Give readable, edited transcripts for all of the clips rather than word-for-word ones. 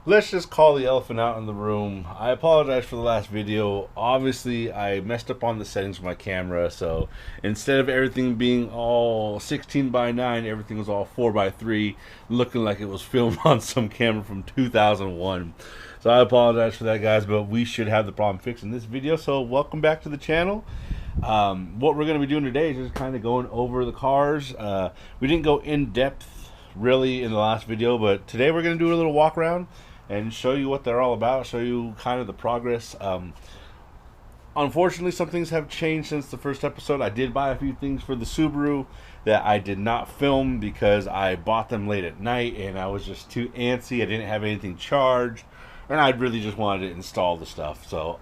Let's just call the elephant out in the room. I apologize for the last video. Obviously, I messed up on the settings of my camera, so instead of everything being all 16 by 9, everything was all 4 by 3, looking like it was filmed on some camera from 2001. So I apologize for that, guys, but we should have the problem fixed in this video. So welcome back to the channel. What we're going to be doing today is just kind of going over the cars. We didn't go in depth really in the last video, but today we're going to do a little walk around and show you what they're all about, show you kind of the progress. Unfortunately, some things have changed since the first episode. I did buy a few things for the Subaru that I did not film because I bought them late at night and I was just too antsy. I didn't have anything charged and I really just wanted to install the stuff. So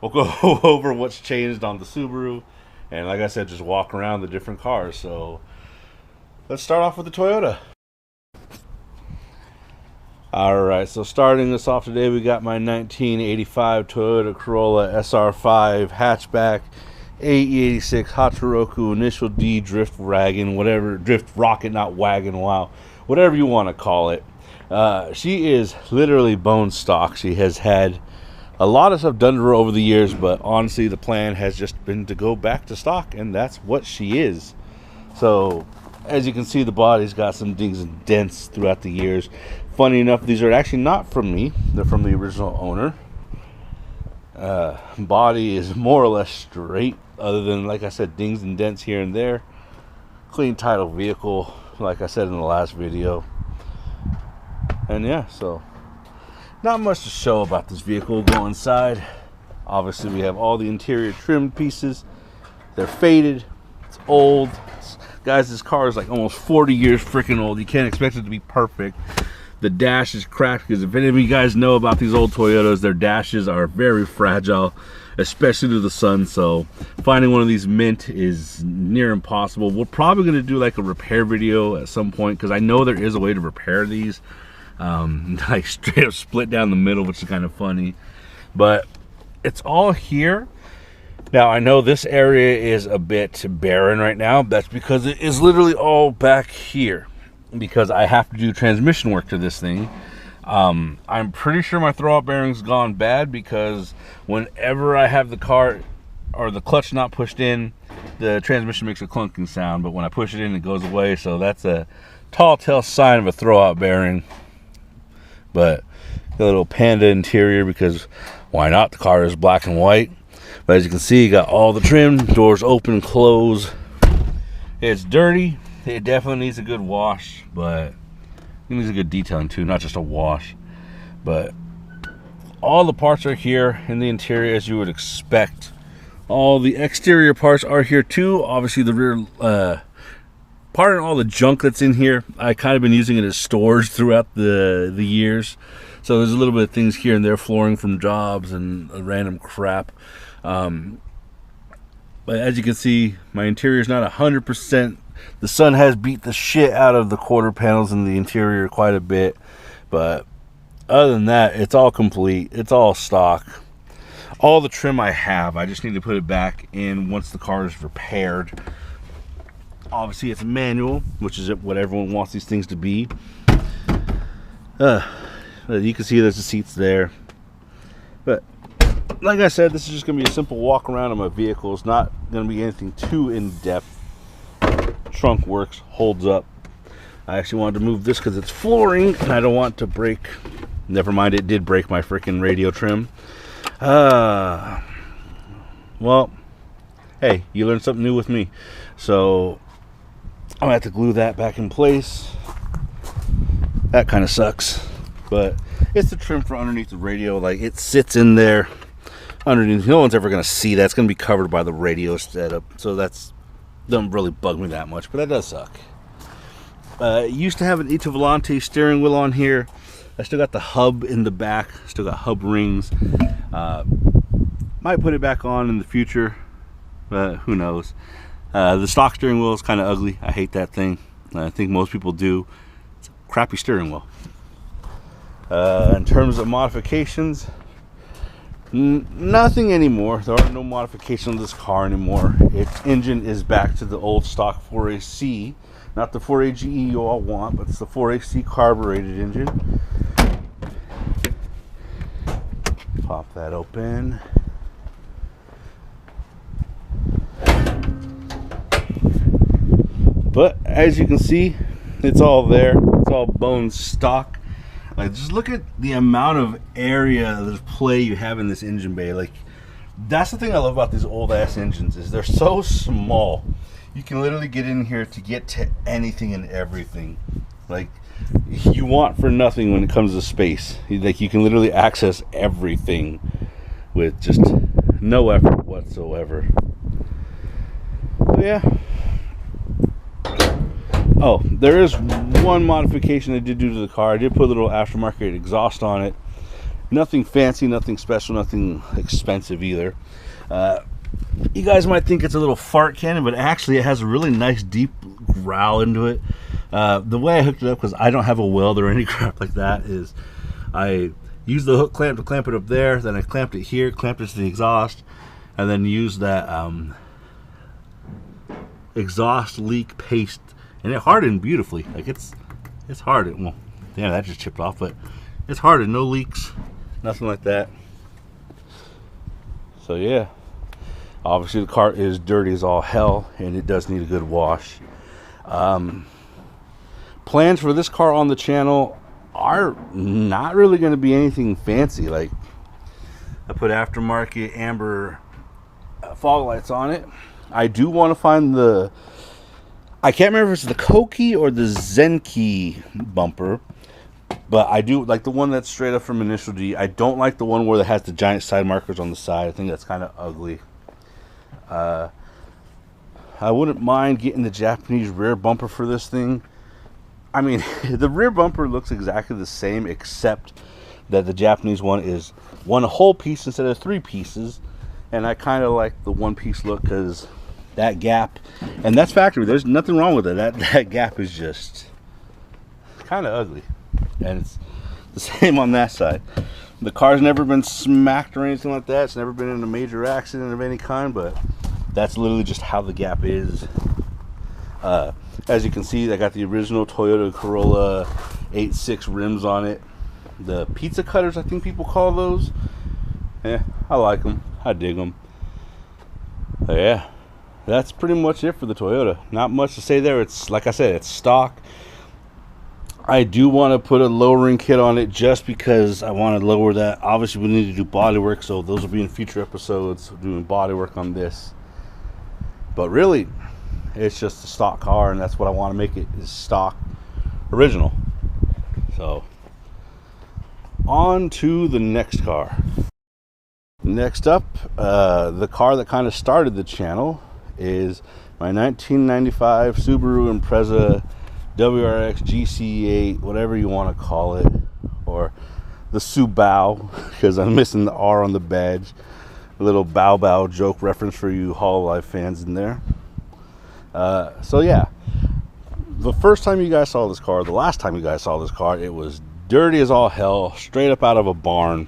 we'll go over what's changed on the Subaru and, like I said, just walk around the different cars. So let's start off with the Toyota. Alright, so starting us off today, we got my 1985 Toyota Corolla SR5 hatchback, AE86 Hachiroku Initial D Drift Wagon, whatever, Drift Rocket, not wagon, wow, whatever you want to call it. She is literally bone stock. She has had a lot of stuff done to her over the years, but honestly, the plan has just been to go back to stock, and that's what she is. So, as you can see, the body's got some dings and dents throughout the years. Funny enough, these are actually not from me. They're from the original owner. Body is more or less straight, other than, like I said, dings and dents here and there. Clean title vehicle, like I said in the last video. And yeah, so not much to show about this vehicle. Go inside. Obviously, we have all the interior trim pieces. They're faded. It's old. Guys, this car is like almost 40 years freaking old. You can't expect it to be perfect. The dash is cracked because if any of you guys know about these old Toyotas, their dashes are very fragile, especially to the sun. So finding one of these mint is near impossible. We're probably going to do like a repair video at some point because I know there is a way to repair these. Like straight up split down the middle, which is kind of funny. But it's all here. Now, I know this area is a bit barren right now. That's because it is literally all back here because I have to do transmission work to this thing. I'm pretty sure my throwout bearing's gone bad because whenever I have the car or the clutch not pushed in, the transmission makes a clunking sound, but when I push it in, it goes away. So that's a tall tale sign of a throwout bearing. But the little Panda interior, because why not? The car is black and white. But as you can see, you got all the trim, doors open, close. It's dirty. It definitely needs a good wash, but it needs a good detailing too, not just a wash. But all the parts are here in the interior as you would expect. All the exterior parts are here too. Obviously the rear, pardon all the junk that's in here. I kind of been using it as storage throughout the years. So there's a little bit of things here and there, flooring from jobs and random crap. But as you can see, my interior is not 100%. The sun has beat the shit out of the quarter panels in the interior quite a bit. But other than that, it's all complete. It's all stock. All the trim I have, I just need to put it back in once the car is repaired. Obviously, it's manual, which is what everyone wants these things to be. You can see there's the seats there. But like I said, this is just going to be a simple walk around of my vehicle. It's not going to be anything too in-depth. Trunk works, holds up. I actually wanted to move this because it's flooring and I don't want to break. Never mind, it did break my freaking radio trim. Well, hey, you learned something new with me. So I'm going to have to glue that back in place. That kind of sucks. But it's the trim for underneath the radio. Like, it sits in there underneath. No one's ever going to see that. It's going to be covered by the radio setup. So that's doesn't really bug me that much, but that does suck. Used to have an Ito Volante steering wheel on here. I still got the hub in the back. Still got hub rings. Might put it back on in the future, but who knows. The stock steering wheel is kind of ugly. I hate that thing. I think most people do. It's a crappy steering wheel. In terms of modifications, nothing anymore. There are no modifications of this car anymore. Its engine is back to the old stock 4AC. Not the 4AGE you all want, but it's the 4AC carbureted engine. that open. But as you can see, it's all there. It's all bone stock. Like, just look at the amount of area, the play you have in this engine bay. Like, that's the thing I love about these old ass engines, is they're so small. You can literally get in here to get to anything and everything. Like, you want for nothing when it comes to space. Like, you can literally access everything with just no effort whatsoever. So yeah. Oh, there is one modification I did do to the car. I did put a little aftermarket exhaust on it. Nothing fancy, nothing special, nothing expensive either. You guys might think it's a little fart cannon, but actually it has a really nice deep growl into it. The way I hooked it up, because I don't have a weld or any crap like that, is I used the hook clamp to clamp it up there, then I clamped it here, clamped it to the exhaust, and then used that exhaust leak paste, and it hardened beautifully. Like, it's hardened. Well, damn, that just chipped off, but it's hardened, no leaks, nothing like that. So yeah, obviously the car is dirty as all hell, and it does need a good wash. Plans for this car on the channel are not really going to be anything fancy. Like, I put aftermarket amber fog lights on it. I do want to find the, I can't remember if it's the Koki or the Zenki bumper, but I do like the one that's straight up from Initial D. I don't like the one where it has the giant side markers on the side. I think that's kind of ugly. I wouldn't mind getting the Japanese rear bumper for this thing. I mean, the rear bumper looks exactly the same, except that the Japanese one is one whole piece instead of 3 pieces. And I kind of like the one piece look, because that gap, and that's factory, there's nothing wrong with it. That gap is just kind of ugly. And it's the same on that side. The car's never been smacked or anything like that. It's never been in a major accident of any kind, but that's literally just how the gap is. As you can see, I got the original Toyota Corolla AE86 rims on it. The pizza cutters, I think people call those. Yeah, I like them. I dig them. But yeah, that's pretty much it for the Toyota. Not much to say there. It's, like I said, it's stock. I do want to put a lowering kit on it just because I want to lower that. Obviously, we need to do body work, so those will be in future episodes, doing body work on this. But really, it's just a stock car, and that's what I want to make it, is stock original. So on to the next car. Next up, the car that kind of started the channel is my 1995 Subaru Impreza WRX GC8, whatever you want to call it, or the Subao, because I'm missing the R on the badge. A little bow bow joke reference for you Hololive fans in there. So yeah, the first time you guys saw this car, the last time you guys saw this car, it was dirty as all hell, straight up out of a barn.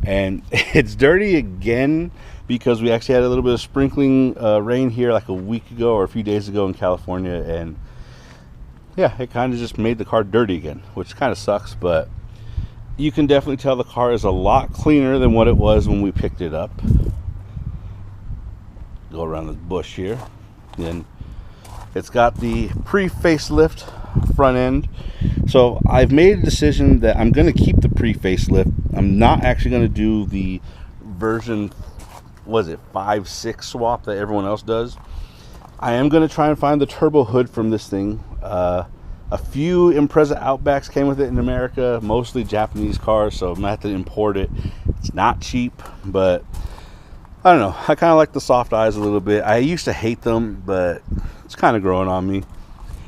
And it's dirty again because we actually had a little bit of sprinkling rain here like a week ago or a few days ago in California, and yeah, it kind of just made the car dirty again, which kind of sucks. But you can definitely tell the car is a lot cleaner than what it was when we picked it up. Go around the bush here. Then it's got the pre-facelift front end. So I've made a decision that I'm going to keep the pre-facelift. I'm not actually going to do the version, was it 5.6 swap that everyone else does. I am going to try and find the turbo hood from this thing. A few Impreza Outbacks came with it in America, mostly Japanese cars, so I'm going to have to import it. It's not cheap, but I don't know. I kind of like the soft eyes a little bit. I used to hate them, but it's kind of growing on me.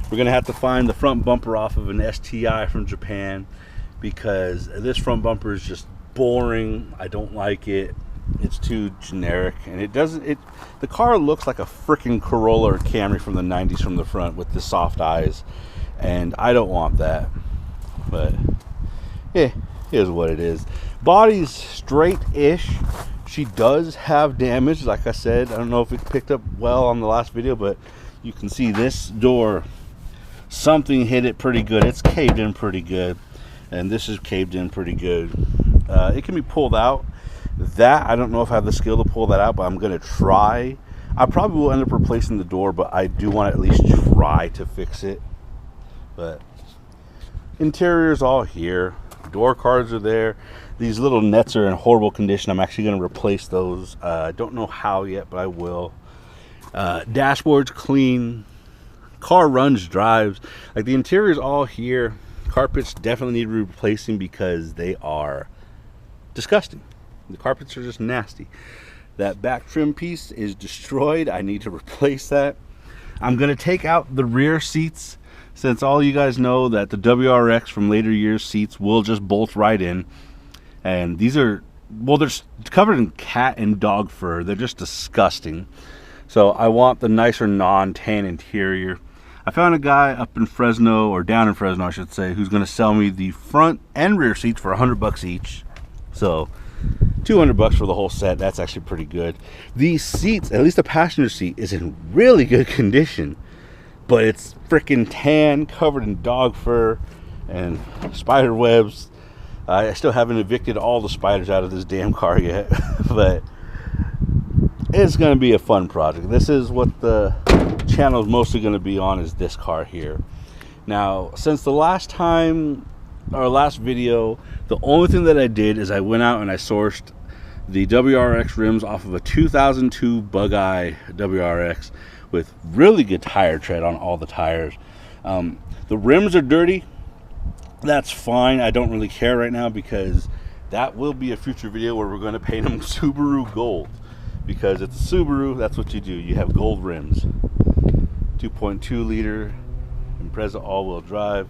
We're going to have to find the front bumper off of an STI from Japan, because this front bumper is just boring. I don't like it. It's too generic, and the car looks like a freaking Corolla or Camry from the 90s from the front with the soft eyes, and I don't want that. But yeah, here's what it is. Body's straight-ish. She does have damage, like I said. I don't know if it picked up well on the last video, but you can see this door, something hit it pretty good. It's caved in pretty good, and this is caved in pretty good. It can be pulled out. That, I don't know if I have the skill to pull that out, but I'm going to try. I probably will end up replacing the door, but I do want to at least try to fix it. But interior is all here. Door cards are there. These little nets are in horrible condition. I'm actually going to replace those. I don't know how yet, but I will. Dashboard's clean. Car runs, drives. Like, the interior is all here. Carpets definitely need replacing because they are disgusting. The carpets are just nasty. That back trim piece is destroyed. I need to replace that. I'm going to take out the rear seats, since all you guys know that the WRX from later years seats will just bolt right in. And these are, well, they're covered in cat and dog fur. They're just disgusting. So I want the nicer non-tan interior. I found a guy up in Fresno, or down in Fresno, I should say, who's going to sell me the front and rear seats for $100 each. So $200 for the whole set. That's actually pretty good. These seats, at least the passenger seat, is in really good condition, but it's freaking tan, covered in dog fur and spider webs. I still haven't evicted all the spiders out of this damn car yet, but it's going to be a fun project. This is what the channel is mostly going to be on, is this car here. Now, since the last time, our last video, the only thing that I did is I went out and I sourced the WRX rims off of a 2002 Bug-Eye WRX with really good tire tread on all the tires. The rims are dirty. That's fine. I don't really care right now, because that will be a future video where we're going to paint them Subaru gold, because it's a Subaru. That's what you do. You have gold rims. 2.2 liter Impreza all-wheel drive.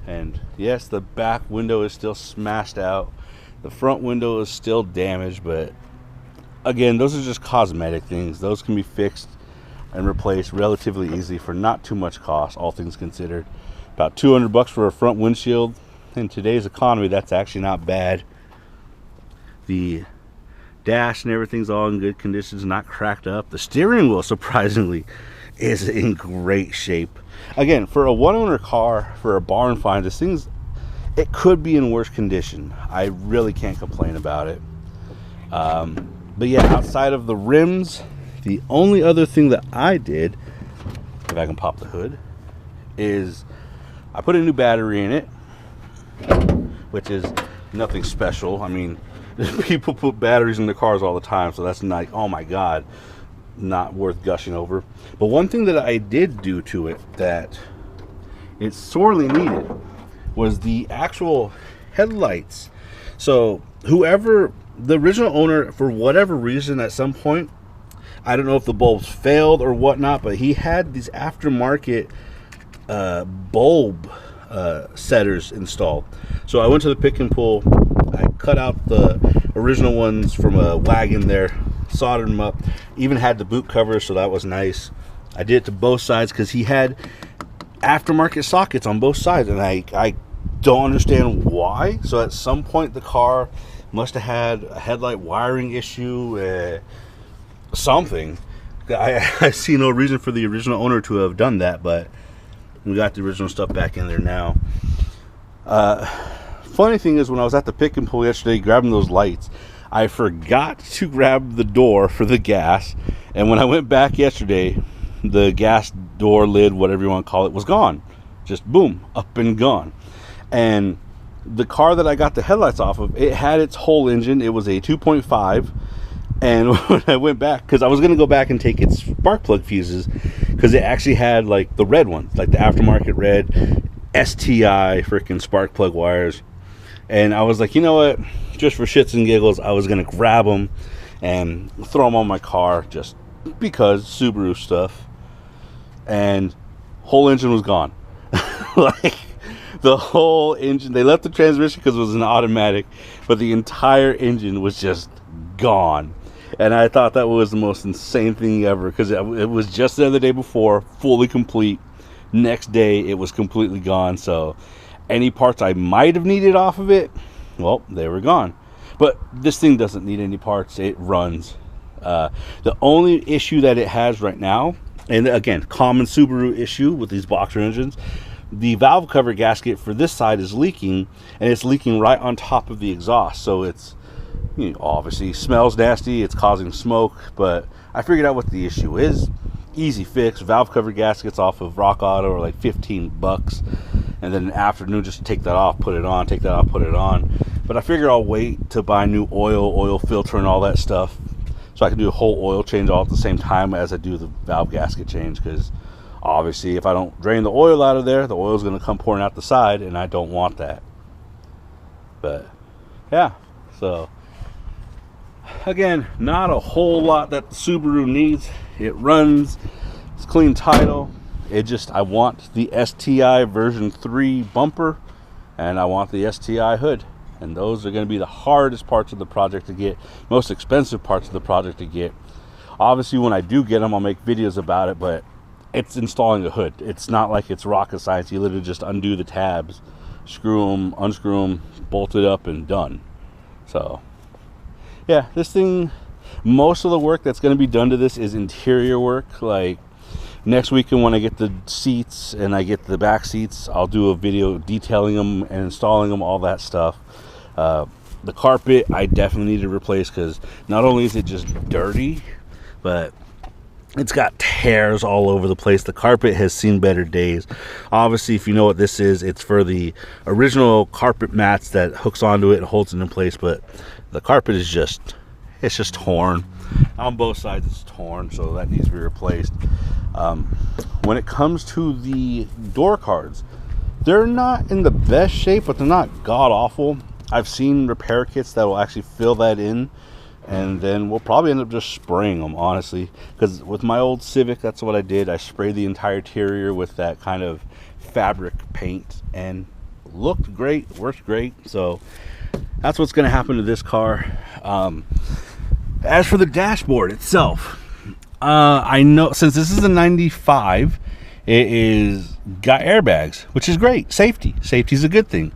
And yes, the back window is still smashed out. The front window is still damaged, but again, those are just cosmetic things. Those can be fixed and replaced relatively easy for not too much cost, all things considered. About $200 for a front windshield. In today's economy, that's actually not bad. The dash and everything's all in good conditions, not cracked up. The steering wheel, surprisingly, is in great shape. Again, for a one-owner car, for a barn find, this thing's, it could be in worse condition. I really can't complain about it. But yeah, outside of the rims, the only other thing that I did, if I can pop the hood, is I put a new battery in it, which is nothing special. I mean, people put batteries in their cars all the time, so that's not, oh my god, not worth gushing over. But one thing that I did do to it that it sorely needed was the actual headlights. So whoever, the original owner, for whatever reason, at some point, I don't know if the bulbs failed or whatnot, but he had these aftermarket bulb setters installed. So I went to the pick and pull. I cut out the original ones from a wagon there, soldered them up, even had the boot cover, so that was nice. I did it to both sides because he had aftermarket sockets on both sides, and I don't understand why. So at some point the car must have had a headlight wiring issue, something. I see no reason for the original owner to have done that, but we got the original stuff back in there now. Funny thing is, when I was at the pick and pull yesterday grabbing those lights, I forgot to grab the door for the gas, and when I went back yesterday, the gas door lid, whatever you want to call it, was gone. Just boom, up and gone. And the car that I got the headlights off of, it had its whole engine. It was a 2.5, and when I went back, because I was going to go back and take its spark plug fuses, because it actually had like the red ones, like the aftermarket red STI freaking spark plug wires. And I was like, you know what, just for shits and giggles, I was going to grab them and throw them on my car, just because Subaru stuff. And whole engine was gone. Like, the whole engine, they left the transmission because it was an automatic, but the entire engine was just gone. And I thought that was the most insane thing ever, because it was just there the day before, fully complete. Next day, it was completely gone. So any parts I might have needed off of it, well, they were gone. But this thing doesn't need any parts. It runs. The only issue that it has right now, and again, common Subaru issue with these boxer engines, the valve cover gasket for this side is leaking, and it's leaking right on top of the exhaust. So it's, you know, obviously smells nasty, it's causing smoke, but I figured out what the issue is. Easy fix. Valve cover gaskets off of Rock Auto are like 15 bucks, and then in the afternoon just take that off, put it on, take that off, put it on. But I figure I'll wait to buy new oil filter and all that stuff, so I can do a whole oil change all at the same time as I do the valve gasket change, because obviously if I don't drain the oil out of there, the oil is going to come pouring out the side, and I don't want that. But yeah, so again, not a whole lot that the Subaru needs. It runs, it's clean title. It just, I want the STI version 3 bumper, and I want the STI hood, and those are going to be the hardest parts of the project to get, most expensive parts of the project to get. Obviously when I do get them, I'll make videos about it, but it's installing a hood. It's not like it's rocket science. You literally just undo the tabs, screw them, unscrew them, bolt it up, and done. So yeah, this thing, most of the work that's going to be done to this is interior work. Like next weekend when I get the seats and I get the back seats, I'll do a video detailing them and installing them, all that stuff. The carpet I definitely need to replace, because not only is it just dirty, but it's got tears all over the place. The carpet has seen better days. Obviously, if you know what this is, it's for the original carpet mats that hooks onto it and holds it in place, but the carpet is just, it's just torn. On both sides it's torn, so that needs to be replaced. When it comes to the door cards, they're not in the best shape, but they're not god-awful. I've seen repair kits that will actually fill that in, and then we'll probably end up just spraying them, honestly, because with my old Civic, that's what I did. I sprayed the entire interior with that kind of fabric paint, and looked great, worked great. So that's what's going to happen to this car. As for the dashboard itself, I know since this is a 95, it is got airbags, which is great. Safety is a good thing.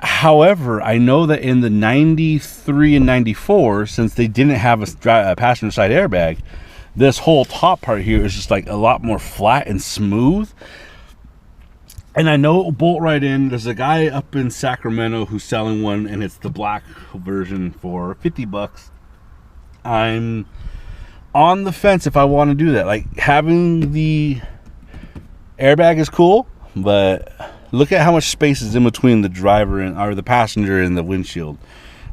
However, I know that in the 93 and 94, since they didn't have a passenger side airbag, this whole top part here is just like a lot more flat and smooth. And I know it will bolt right in. There's a guy up in Sacramento who's selling one, and it's the black version for 50 bucks. I'm on the fence if I want to do that. Like, having the airbag is cool, but look at how much space is in between the driver and, or the passenger and the windshield.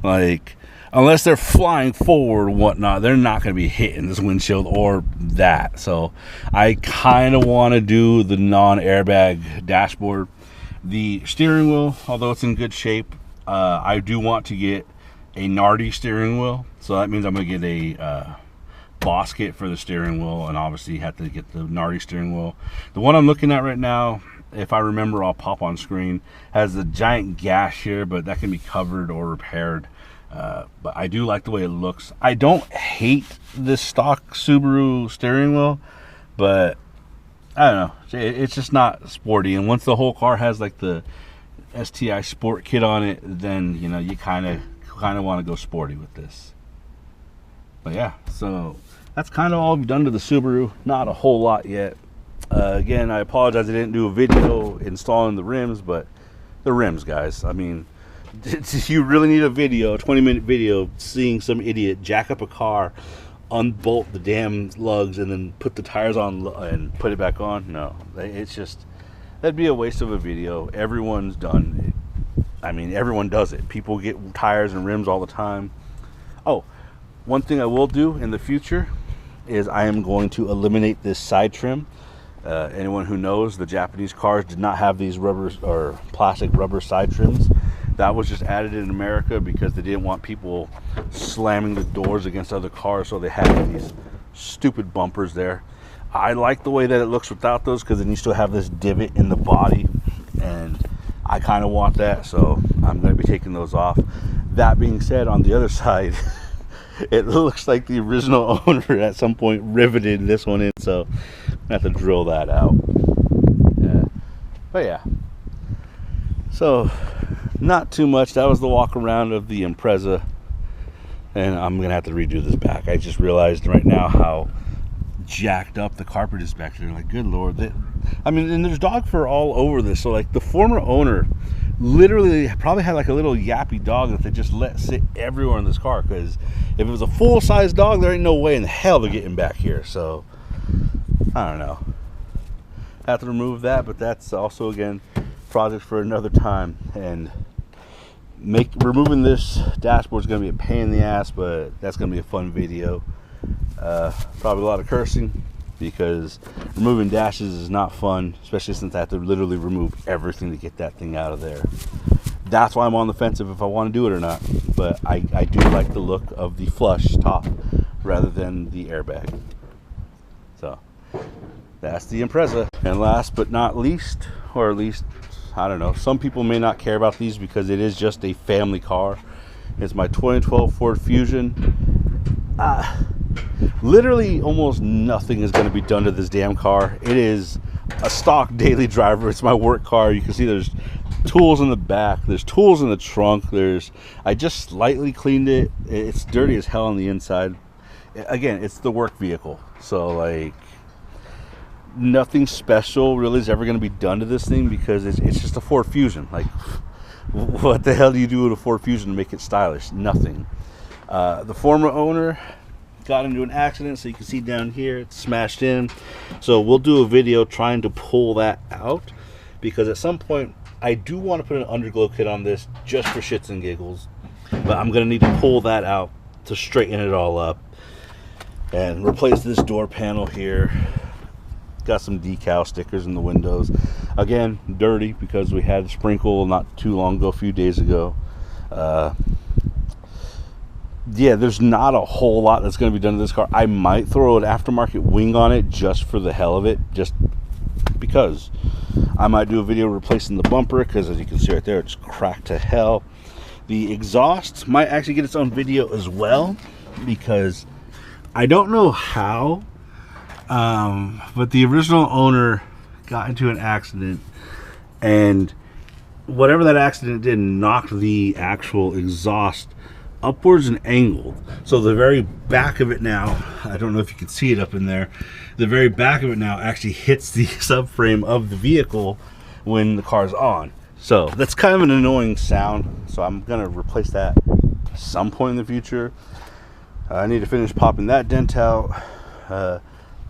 Like, unless they're flying forward and whatnot, they're not going to be hitting this windshield or that. So I kind of want to do the non-airbag dashboard. The steering wheel, although it's in good shape, I do want to get a Nardi steering wheel. So that means I'm going to get a Boss kit for the steering wheel, and obviously have to get the Nardi steering wheel. The one I'm looking at right now, if I remember, I'll pop on screen, has a giant gash here, but that can be covered or repaired. But I do like the way it looks. I don't hate this stock Subaru steering wheel, but I don't know, it's just not sporty. And once the whole car has like the STI Sport kit on it, then you know, you kind of want to go sporty with this. But yeah, so that's kind of all we've done to the Subaru. Not a whole lot yet. Again, I apologize I didn't do a video installing the rims, but the rims, guys, I mean, you really need a video, a 20-minute video, seeing some idiot jack up a car, unbolt the damn lugs, and then put the tires on and put it back on? No, it's just, that'd be a waste of a video. Everyone's done it. I mean, everyone does it. People get tires and rims all the time. Oh, one thing I will do in the future is I am going to eliminate this side trim. Anyone who knows, the Japanese cars did not have these rubber or plastic rubber side trims. That was just added in America because they didn't want people slamming the doors against other cars, so they had these stupid bumpers there. I like the way that it looks without those, because then you still have this divot in the body, and I kind of want that, so I'm going to be taking those off. That being said, on the other side, it looks like the original owner at some point riveted this one in, so I have to drill that out. Yeah. But yeah, so not too much. That was the walk around of the Impreza, and I'm gonna have to redo this back. I just realized right now how jacked up the carpet is back there. Like, good lord, I mean, and there's dog fur all over this. So like the former owner literally probably had like a little yappy dog that they just let sit everywhere in this car, because if it was a full-size dog, there ain't no way in hell they're getting back here. So I don't know, have to remove that, but that's also, again, project for another time. And removing this dashboard is going to be a pain in the ass, but that's going to be a fun video. Probably a lot of cursing, because removing dashes is not fun, especially since I have to literally remove everything to get that thing out of there. That's why I'm on the fence if I want to do it or not. But I do like the look of the flush top rather than the airbag. So that's the Impreza. And last but not least, or at least, I don't know, some people may not care about these because it is just a family car. It's my 2012 Ford Fusion. Literally almost nothing is going to be done to this damn car. It is a stock daily driver. It's my work car. You can see there's tools in the back, there's tools in the trunk, I just slightly cleaned it. It's dirty as hell on the inside. Again, it's the work vehicle, so like nothing special really is ever going to be done to this thing, because it's just a Ford Fusion. Like, what the hell do you do with a Ford Fusion to make it stylish? Nothing. The former owner got into an accident, so you can see down here it's smashed in. So we'll do a video trying to pull that out, because at some point I do want to put an underglow kit on this just for shits and giggles, but I'm gonna need to pull that out to straighten it all up and replace this door panel here. Got some decal stickers in the windows, again dirty because we had a sprinkle not too long ago, a few days ago. Yeah, there's not a whole lot that's going to be done to this car. I might throw an aftermarket wing on it just for the hell of it, just because. I might do a video replacing the bumper, because as you can see right there, it's cracked to hell. The exhaust might actually get its own video as well, because I don't know how, but the original owner got into an accident, and whatever that accident did knocked the actual exhaust upwards and angled. So the very back of it now, I don't know if you can see it up in there, the very back of it now actually hits the subframe of the vehicle when the car's on. So that's kind of an annoying sound, so I'm gonna replace that at some point in the future. I need to finish popping that dent out.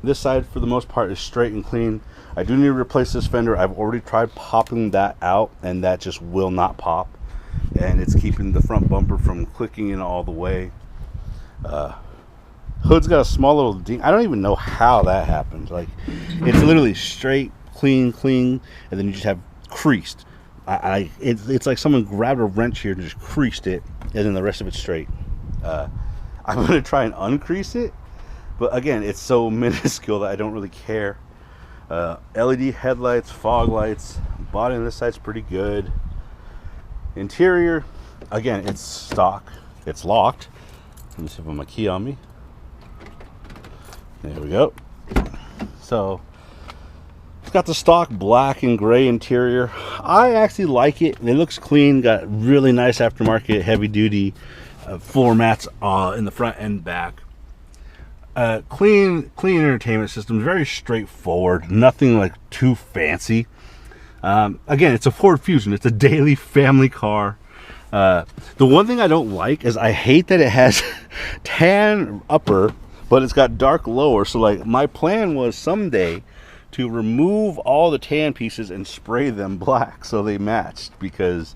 This side for the most part is straight and clean. I do need to replace this fender. I've already tried popping that out, and that just will not pop, and it's keeping the front bumper from clicking in all the way. Hood's got a small little ding. I don't even know how that happened. Like, it's literally straight, clean, and then you just have creased. It's like someone grabbed a wrench here and just creased it, and then the rest of it's straight. I'm gonna try and uncrease it, but again, it's so minuscule that I don't really care. LED headlights, fog lights. Body on this side's pretty good. Interior, again, it's stock. It's locked. Let me see if I have my key on me. There we go. So it's got the stock black and gray interior. I actually like it. It looks clean. Got really nice aftermarket heavy duty floor mats in the front and back. Clean entertainment system. Very straightforward. Nothing like too fancy. Again, it's a Ford Fusion. It's a daily family car. The one thing I don't like is I hate that it has tan upper, but it's got dark lower. So like, my plan was someday to remove all the tan pieces and spray them black so they matched, because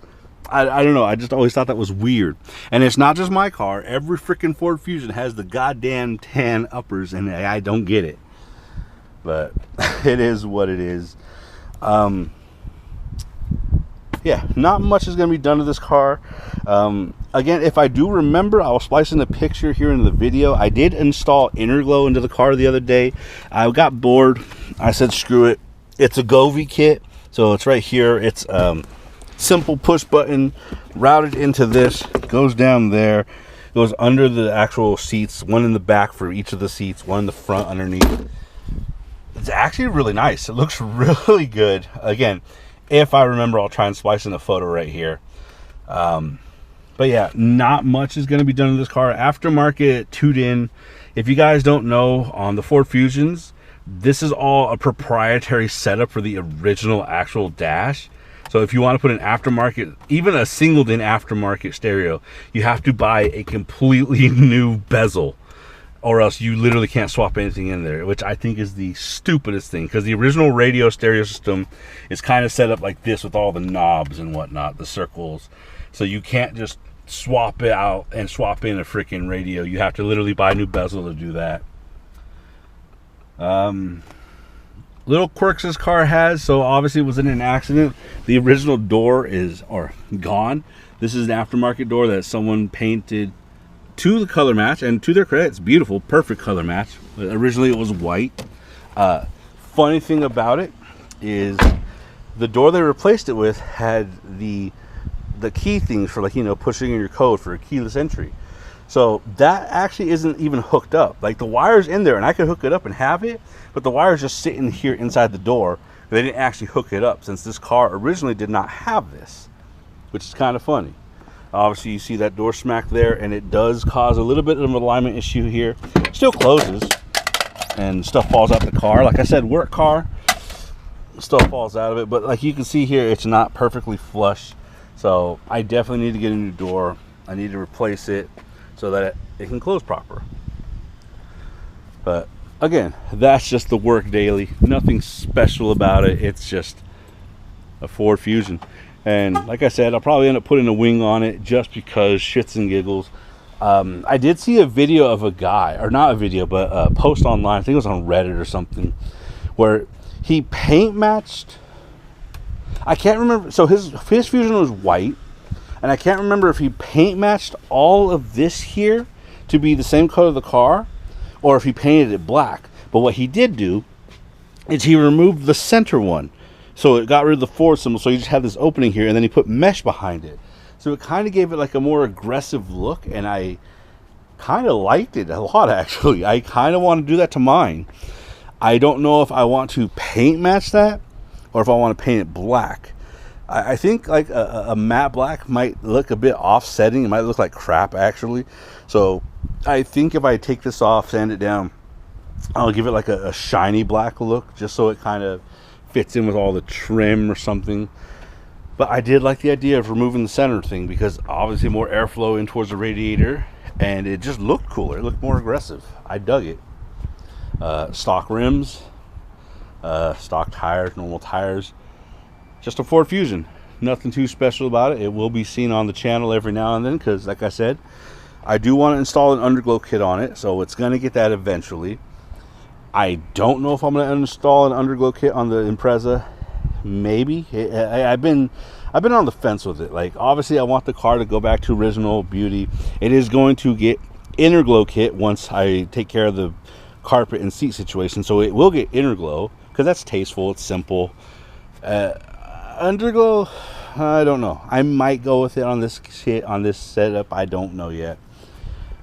I don't know, I just always thought that was weird. And it's not just my car. Every freaking Ford Fusion has the goddamn tan uppers, and I don't get it. But it is what it is. Yeah, not much is going to be done to this car. Again, if I do remember, I'll splice in a picture here in the video. I did install Interglow into the car the other day. I got bored. I said, screw it. It's a Govee kit. So it's right here. It's simple push button, routed into this, goes down there, goes under the actual seats, one in the back for each of the seats, one in the front underneath. It's actually really nice. It looks really good. Again, if I remember, I'll try and splice in a photo right here. But yeah, not much is going to be done to this car. Aftermarket tuned in. If you guys don't know, on the Ford Fusions, This is all a proprietary setup for the original actual dash. So if you want to put an aftermarket, even a singled in aftermarket stereo, you have to buy a completely new bezel, or else you literally can't swap anything in there, which I think is the stupidest thing, because the original radio stereo system is kind of set up like this with all the knobs and whatnot, the circles. So you can't just swap it out and swap in a freaking radio. You have to literally buy a new bezel to do that. Little quirks this car has, so obviously it was in an accident. The original door is gone. This is an aftermarket door that someone painted to the color match, and to their credit, it's beautiful, perfect color match. Originally it was white. Funny thing about it is the door they replaced it with had the key things for, like, you know, pushing in your code for a keyless entry. So that actually isn't even hooked up. Like, the wire's in there and I could hook it up and have it, but the wire's just sitting here inside the door. They didn't actually hook it up since this car originally did not have this, which is kind of funny. Obviously you see that door smack there, and it does cause a little bit of an alignment issue here. Still closes and stuff falls out the car. Like I said, work car, stuff falls out of it, but like you can see here, it's not perfectly flush. So I definitely need to get a new door. I need to replace it so that it can close proper. But again, that's just the work daily. Nothing special about it. It's just a Ford Fusion. And like I said, I'll probably end up putting a wing on it just because, shits and giggles. I did see a video of a guy, or not a video, but a post online, I think it was on Reddit or something, where he paint matched, I can't remember, so his Fusion was white, and I can't remember if he paint matched all of this here to be the same color of the car, or if he painted it black. But what he did do is he removed the center one. So it got rid of the Ford symbol, so you just have this opening here, and then he put mesh behind it. So it kind of gave it like a more aggressive look, and I kind of liked it a lot, actually. I kind of want to do that to mine. I don't know if I want to paint match that, or if I want to paint it black. I think like a matte black might look a bit offsetting. It might look like crap, actually. So I think if I take this off, sand it down, I'll give it like a shiny black look, just so it kind of fits in with all the trim or something. But I did like the idea of removing the center thing, because obviously more airflow in towards the radiator, and it just looked cooler. It looked more aggressive. I dug it. Stock rims, stock tires, normal tires. Just a Ford Fusion. Nothing too special about it. It will be seen on the channel every now and then, because like I said, I do want to install an underglow kit on it, so it's going to get that eventually. I don't know if I'm going to install an underglow kit on the Impreza. Maybe. I've been on the fence with it. Like, obviously I want the car to go back to original beauty. It is going to get inner glow kit once I take care of the carpet and seat situation, so it will get inner glow, because that's tasteful, it's simple. Underglow, I don't know. I might go with it on this kit, on this setup. I don't know yet.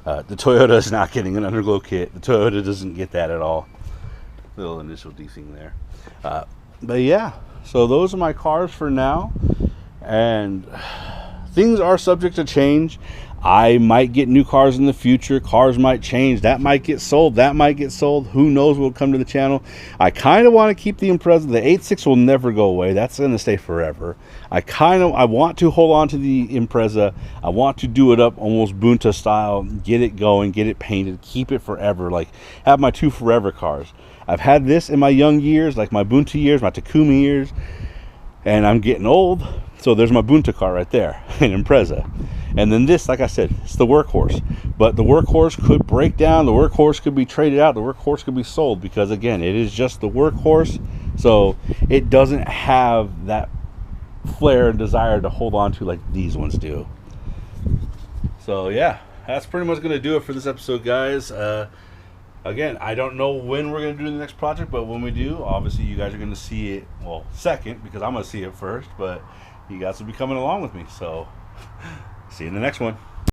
The Toyota is not getting an underglow kit. The Toyota doesn't get that at all. Little initial D thing there. But yeah, so those are my cars for now, and things are subject to change. I might get new cars in the future. Cars might change. That might get sold. That might get sold. Who knows what will come to the channel. I kind of want to keep the Impreza. The 86 will never go away. That's going to stay forever. I want to hold on to the Impreza. I want to do it up almost Bouken style. Get it going. Get it painted. Keep it forever. Like, have my two forever cars. I've had this in my young years, like my Bouken years, my Takumi years. And I'm getting old. So there's my Bouken car right there, an Impreza. And then this, like I said, it's the workhorse. But the workhorse could break down. The workhorse could be traded out. The workhorse could be sold, because, again, it is just the workhorse. So it doesn't have that flair and desire to hold on to like these ones do. So, yeah, that's pretty much going to do it for this episode, guys. Again, I don't know when we're going to do the next project, but when we do, obviously you guys are going to see it, well, second, because I'm going to see it first. But you guys will be coming along with me. So see you in the next one.